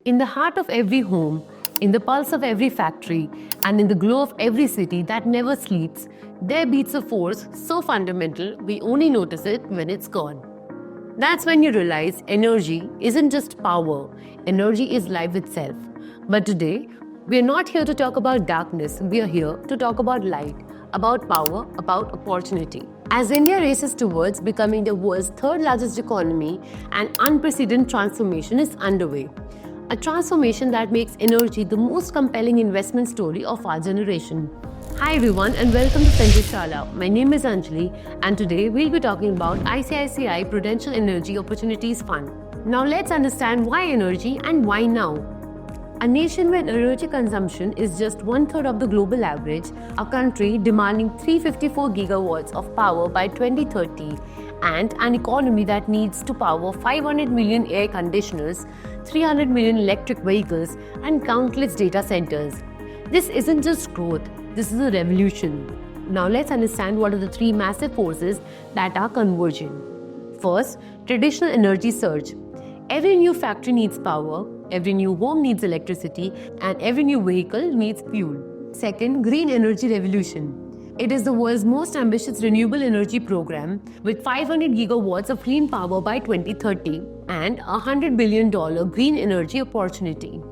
In the heart of every home, in the pulse of every factory, and in the glow of every city that never sleeps, there beats a force so fundamental we only notice it when it's gone. That's when you realize energy isn't just power, energy is life itself. But today, we're not here to talk about darkness, we are here to talk about light, about power, about opportunity. As India races towards becoming the world's third largest economy, an unprecedented transformation is underway. A transformation that makes energy the most compelling investment story of our generation. Hi everyone and welcome to Sanjay Shala. My name is Anjali and today we'll be talking about ICICI Prudential Energy Opportunities Fund. Now let's understand why energy and why now. A nation where energy consumption is just 1/3 of the global average, a country demanding 354 gigawatts of power by 2030, and an economy that needs to power 500 million air conditioners, 300 million electric vehicles, and countless data centers. This isn't just growth, this is a revolution. Now let's understand what are the three massive forces that are converging. First, traditional energy surge. Every new factory needs power, every new home needs electricity, and every new vehicle needs fuel. Second, green energy revolution. It is the world's most ambitious renewable energy program with 500 gigawatts of clean power by 2030 and a $100 billion green energy opportunity.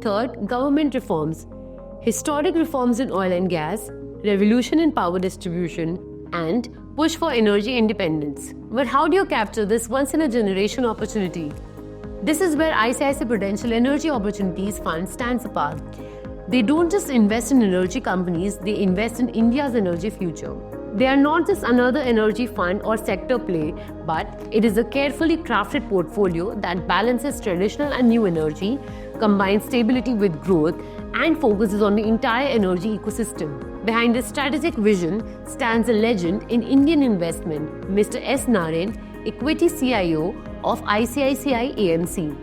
Third, government reforms. Historic reforms in oil and gas, revolution in power distribution, and push for energy independence. But how do you capture this once-in-a-generation opportunity? This is where ICICI Prudential Energy Opportunities Fund stands apart. They don't just invest in energy companies, they invest in India's energy future. They are not just another energy fund or sector play, but it is a carefully crafted portfolio that balances traditional and new energy, combines stability with growth, and focuses on the entire energy ecosystem. Behind this strategic vision stands a legend in Indian investment, Mr. S. Narain, Equity CIO of ICICI AMC.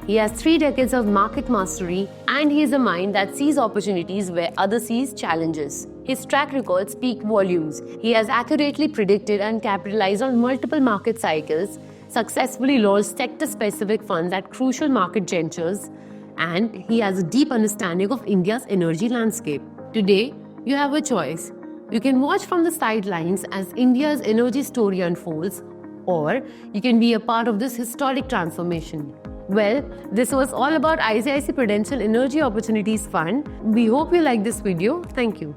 He has 3 decades of market mastery and he is a mind that sees opportunities where others see challenges. His track record speaks volumes. He has accurately predicted and capitalized on multiple market cycles, successfully launched sector-specific funds at crucial market junctures, and he has a deep understanding of India's energy landscape. Today, you have a choice. You can watch from the sidelines as India's energy story unfolds, or you can be a part of this historic transformation. Well, this was all about ICICI Prudential Energy Opportunities Fund. We hope you like this video. Thank you.